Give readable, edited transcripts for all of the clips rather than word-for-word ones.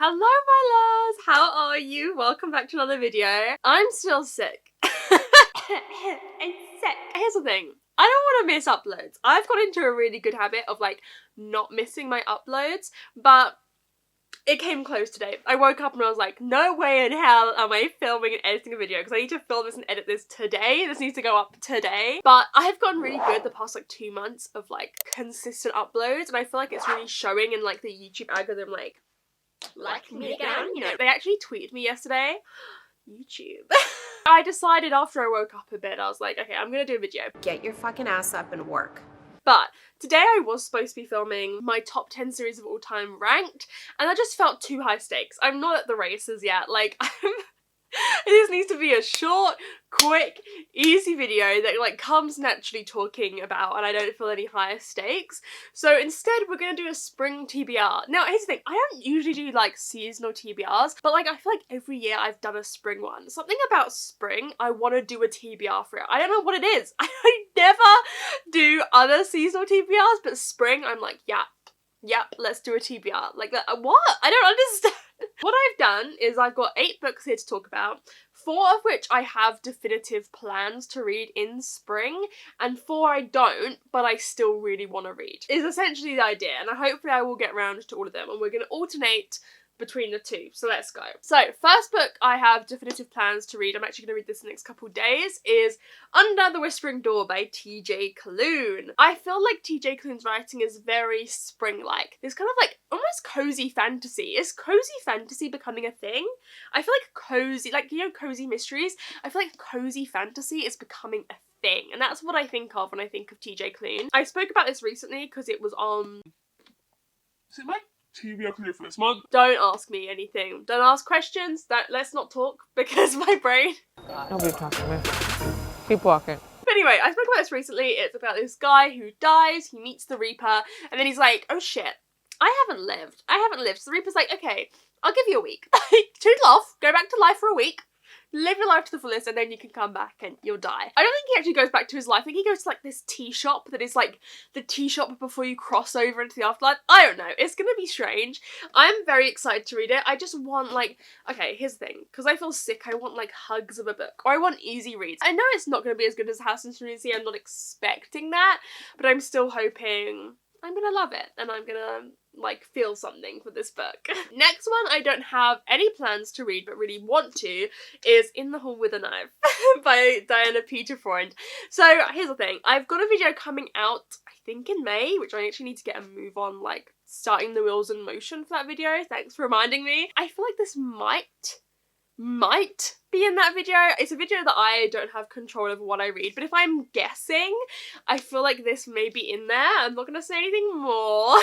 Hello my loves, how are you? Welcome back to another video. I'm still sick. I'm sick. Here's the thing, I don't want to miss uploads. I've got into a really good habit of like not missing my uploads, but it came close today. I woke up and I was like, no way in hell am I filming and editing a video because I need to film this and edit this today. This needs to go up today. But I have gotten really good the past like 2 months of like consistent uploads, and I feel like it's really showing in like the YouTube algorithm, like Megan, you know. They actually tweeted me yesterday. YouTube. I decided after I woke up a bit, I was like, okay, I'm gonna do a video. Get your fucking ass up and work. But today I was supposed to be filming my top 10 series of all time ranked, and I just felt too high stakes. I'm not at the races yet. Like, this needs to be a short, quick, easy video that like comes naturally talking about, and I don't feel any higher stakes. So instead we're gonna do a spring TBR. Now here's the thing, I don't usually do like seasonal TBRs, but like I feel like every year I've done a spring one. Something about spring, I want to do a TBR for it. I don't know what it is. I never do other seasonal TBRs, but spring I'm like, yep, let's do a TBR. Like that, what? I don't understand. What I've done is I've got 8 books here to talk about, 4 of which I have definitive plans to read in spring, and 4 I don't, but I still really want to read, is essentially the idea, and hopefully I will get around to all of them, and we're going to alternate between the 2, so let's go. So, first book I have definitive plans to read, I'm actually going to read this in the next couple days, is Under the Whispering Door by TJ Klune. I feel like TJ Klune's writing is very spring-like. It's kind of like almost cozy fantasy. Is cozy fantasy becoming a thing? I feel like cozy, like, you know, cozy mysteries? I feel like cozy fantasy is becoming a thing, and that's what I think of when I think of TJ Klune. I spoke about this recently because it was on... Is it my TBR for this month? Don't ask me anything. Don't ask questions. Let's not talk because my brain... Nobody talking to me. Keep walking. But anyway, I spoke about this recently. It's about this guy who dies, he meets the Reaper, and then he's like, oh shit, I haven't lived. So the Reaper's like, okay, I'll give you a week. Toodle off, go back to life for a week, live your life to the fullest, and then you can come back and you'll die. I don't think he actually goes back to his life. I think he goes to like this tea shop that is like the tea shop before you cross over into the afterlife. I don't know. It's gonna be strange. I'm very excited to read it. I just want like, okay, here's the thing. Because I feel sick, I want like hugs of a book. Or I want easy reads. I know it's not gonna be as good as House in Trinity. I'm not expecting that. But I'm still hoping I'm gonna love it. And I'm gonna like feel something for this book. Next one I don't have any plans to read but really want to is In the Hall with a Knife by Diana Peterfreund. So here's the thing, I've got a video coming out I think in May, which I actually need to get a move on, like starting the wheels in motion for that video. Thanks for reminding me. I feel like this might be in that video. It's a video that I don't have control over what I read, but if I'm guessing, I feel like this may be in there. I'm not gonna say anything more.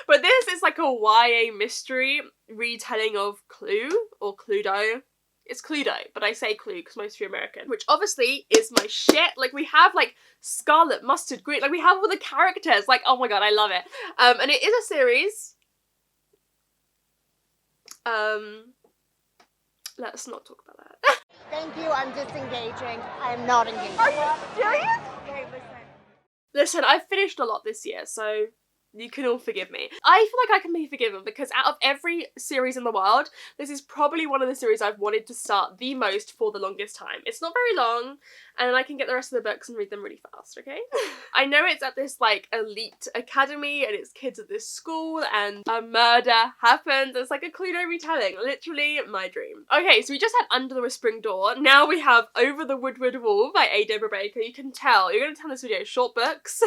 But this is like a YA mystery retelling of Clue, or Cluedo. It's Cluedo, but I say Clue because most of you are American, which obviously is my shit. Like, we have like Scarlet, Mustard, Green, like we have all the characters. Like, oh my god, I love it. And it is a series. Let's not talk about that. Thank you, I'm disengaging. I'm not engaging. Are you serious? Okay, Listen, I've finished a lot this year, so you can all forgive me. I feel like I can be forgiven because out of every series in the world, this is probably one of the series I've wanted to start the most for the longest time. It's not very long, and I can get the rest of the books and read them really fast, okay? I know it's at this like elite academy and it's kids at this school and a murder happens. It's like a Cluedo retelling, literally my dream. Okay, so we just had Under the Whispering Door. Now we have Over the Woodward Wall by A. Deborah Baker. You can tell, you're gonna tell this video, short books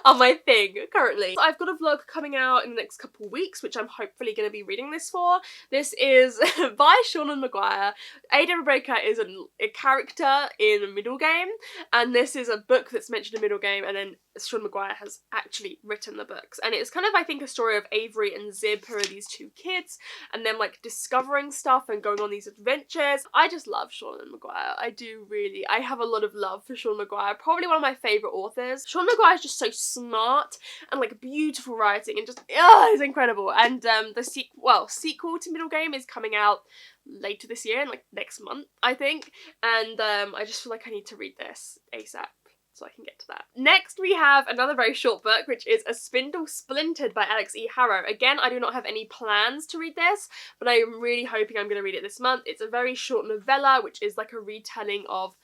are my thing currently. I've got a vlog coming out in the next couple weeks, which I'm hopefully going to be reading this for. This is by Sean Maguire. A. Deborah Baker is a character in Middle Game, and this is a book that's mentioned in Middle Game, and then Sean Maguire has actually written the books. And it's kind of, I think, a story of Avery and Zib, who are these 2 kids, and them like discovering stuff and going on these adventures. I just love Sean Maguire. I do really. I have a lot of love for Sean Maguire. Probably one of my favourite authors. Sean Maguire is just so smart and like beautiful writing and just, it's incredible. And the sequel to Middle Game is coming out later this year, like next month, I think. And I just feel like I need to read this ASAP. so I can get to that. Next we have another very short book, which is A Spindle Splintered by Alex E. Harrow. Again, I do not have any plans to read this, but I am really hoping I'm going to read it this month. It's a very short novella, which is like a retelling of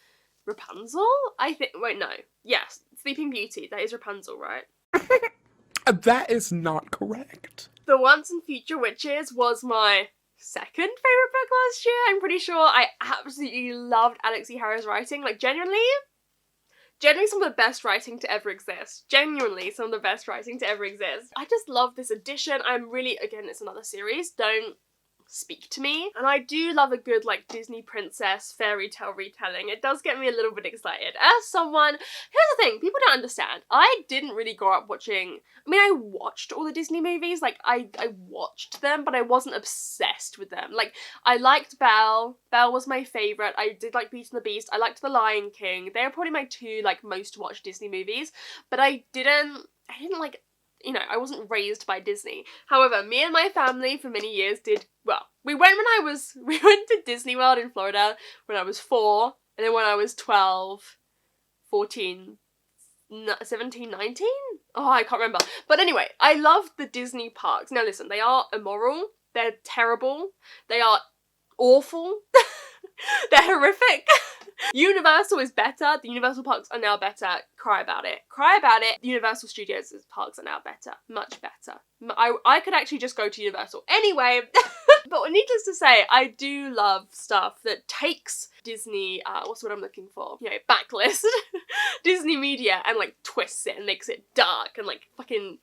Rapunzel, I think. Wait, no. Yes, Sleeping Beauty. That is Rapunzel, right? That is not correct. The Once and Future Witches was my second favourite book last year, I'm pretty sure. I absolutely loved Alex E. Harrow's writing. Like, genuinely some of the best writing to ever exist. Genuinely some of the best writing to ever exist. I just love this edition. I'm really, again, it's another series. Don't speak to me. And I do love a good, like, Disney princess fairy tale retelling. It does get me a little bit excited. As someone, here's the thing, people don't understand. I didn't really grow up watching, I mean, I watched all the Disney movies, like, I watched them, but I wasn't obsessed with them. Like, I liked Belle. Belle was my favourite. I did like Beauty and the Beast. I liked The Lion King. They were probably my two, like, most watched Disney movies, but I didn't like, you know, I wasn't raised by Disney. However, me and my family for many years we went to Disney World in Florida when I was 4, and then when I was 12, 14, 17, 19? Oh, I can't remember. But anyway, I love the Disney parks. Now listen, they are immoral, they're terrible, they are awful, they're horrific. Universal is better. The Universal parks are now better. Cry about it. Cry about it. The Universal Studios parks are now better. Much better. I could actually just go to Universal. Anyway, but needless to say, I do love stuff that takes Disney, what's what I'm looking for? You know, backlist Disney media and like twists it and makes it dark and like fucking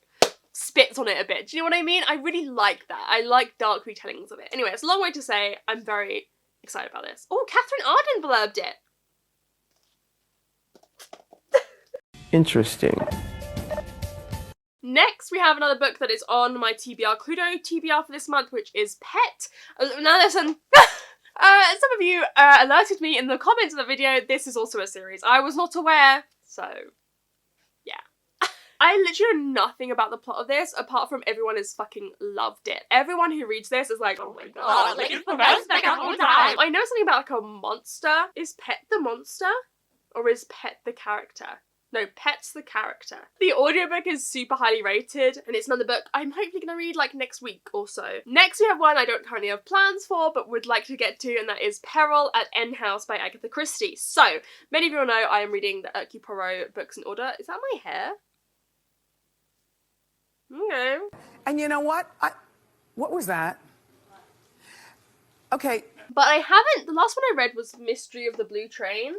spits on it a bit. Do you know what I mean? I really like that. I like dark retellings of it. Anyway, it's a long way to say I'm very excited about this. Oh, Catherine Arden blurbed it. Interesting. Next, we have another book that is on my TBR, Cluedo TBR for this month, which is Pet. Now listen, some of you alerted me in the comments of the video, this is also a series. I was not aware, so yeah. I literally know nothing about the plot of this, apart from everyone has fucking loved it. Everyone who reads this is like, oh my god, like it's the best book of all time. I know something about like a monster. Is Pet the monster? Or is Pet the character? No, Pet's the character. The audiobook is super highly rated, and it's another book I'm hopefully gonna read like next week or so. Next we have one I don't currently have plans for, but would like to get to, and that is Peril at N House by Agatha Christie. So, many of you will know I am reading the Hercule Poirot books in order. Is that my hair? Okay. And you know what? What was that? Okay. But I haven't, the last one I read was Mystery of the Blue Train.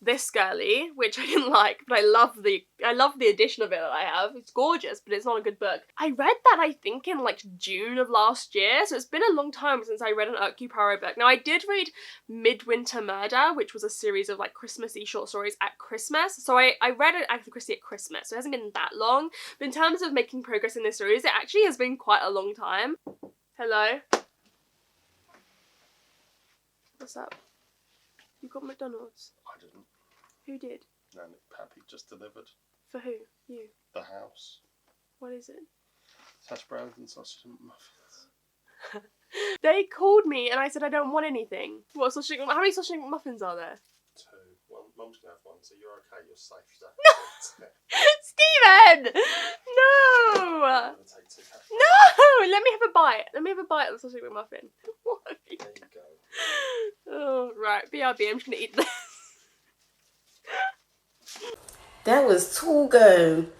This girly, which I didn't like, but I love the edition of it that I have. It's gorgeous, but it's not a good book. I read that, I think, in like June of last year, so it's been a long time since I read an Hercule Poirot book. Now, I did read Midwinter Murder, which was a series of like Christmassy short stories at Christmas. So I read an Agatha Christie at Christmas, so it hasn't been that long. But in terms of making progress in this series, it actually has been quite a long time. Hello? What's up? You got McDonald's? I didn't. Who did? And Pappy just delivered. For who? You? The house. What is it? Hash browns and sausage and muffins. They called me and I said I don't want anything. What sausage? How many sausage muffins are there? 2. Well, Mum's gonna have one, so you're okay. You're safe. Stephen! No! I'm gonna take 2 hash browns. No! Let me have a bite. Let me have a bite of the sausage muffin. What have you There done? you go. Oh, right. BRB, I'm just gonna eat this. That was too good.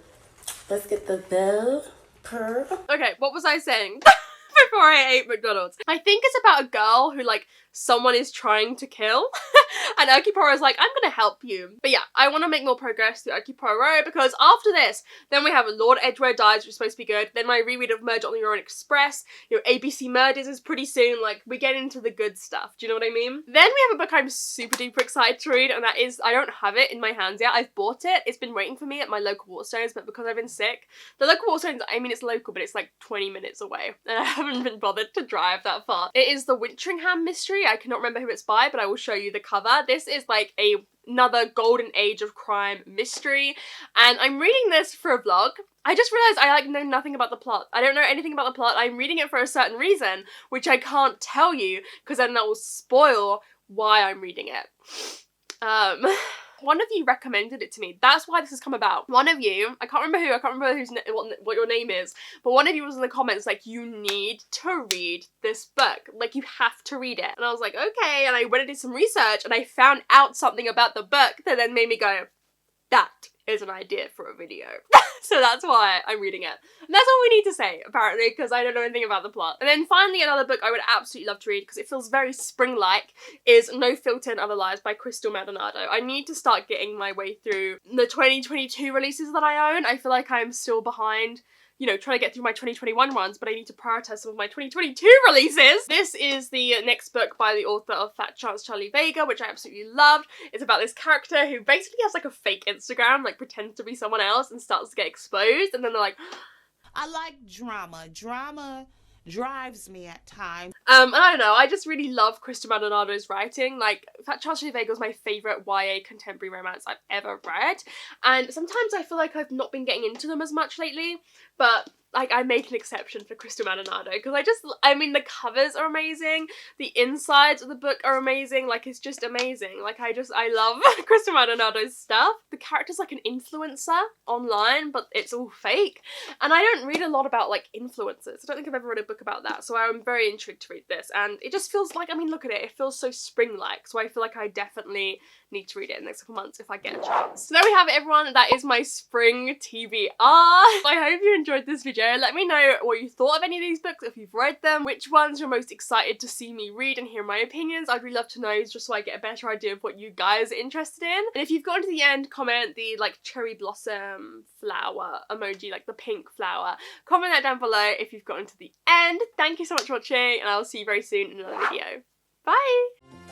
Let's get the bell purr. Okay, what was I saying? Before I ate McDonald's. I think it's about a girl who, like, someone is trying to kill. And Hercule Poirot is like, I'm gonna help you. But yeah, I want to make more progress through Hercule Poirot, because after this, then we have Lord Edgware Dies, which is supposed to be good. Then my reread of Murder on the Orient Express. You know, ABC Murders is pretty soon. Like, we get into the good stuff. Do you know what I mean? Then we have a book I'm super duper excited to read, and that is, I don't have it in my hands yet. I've bought it. It's been waiting for me at my local Waterstones, but because I've been sick, the local Waterstones, I mean, it's local, but it's like 20 minutes away. And I haven't been bothered to drive that far. It is the Wintringham mystery. I cannot remember who it's by, but I will show you the cover. This is like another golden age of crime mystery, and I'm reading this for a vlog. I just realised I like know nothing about the plot. I don't know anything about the plot. I'm reading it for a certain reason, which I can't tell you, because then that will spoil why I'm reading it. One of you recommended it to me. That's why this has come about. One of you, I can't remember who, I can't remember what your name is, but one of you was in the comments like, you need to read this book. Like, you have to read it. And I was like, okay, and I went and did some research and I found out something about the book that then made me go, that is an idea for a video. So that's why I'm reading it. And that's all we need to say, apparently, because I don't know anything about the plot. And then finally, another book I would absolutely love to read, because it feels very spring-like, is No Filter and Other Lives by Crystal Maldonado. I need to start getting my way through the 2022 releases that I own. I feel like I'm still behind, you know, trying to get through my 2021 runs, but I need to prioritize some of my 2022 releases. This is the next book by the author of Fat Chance Charlie Vega, which I absolutely loved. It's about this character who basically has like a fake Instagram, like pretends to be someone else and starts to get exposed, and then they're like, I like drama. Drama drives me at times. And I don't know, I just really love Crystal Maldonado's writing. Like, Fat Chance Charlie Vega was my favourite YA contemporary romance I've ever read, and sometimes I feel like I've not been getting into them as much lately, but like, I make an exception for Crystal Maldonado, because I mean, the covers are amazing, the insides of the book are amazing, like, it's just amazing. Like, I love Crystal Maldonado's stuff. The character's like an influencer online, but it's all fake, and I don't read a lot about, like, influencers. I don't think I've ever read a book about that, so I'm very intrigued to read this, and it just feels like, I mean, look at it, it feels so spring-like, so I feel like I definitely need to read it in the next couple months if I get a chance. So there we have it, everyone. That is my spring TBR. I hope you enjoyed this video. Let me know what you thought of any of these books, if you've read them, which ones you're most excited to see me read and hear my opinions. I'd really love to know, just so I get a better idea of what you guys are interested in. And if you've gotten to the end, comment the like cherry blossom flower emoji, like the pink flower. Comment that down below if you've gotten to the end. Thank you so much for watching, and I'll see you very soon in another video. Bye!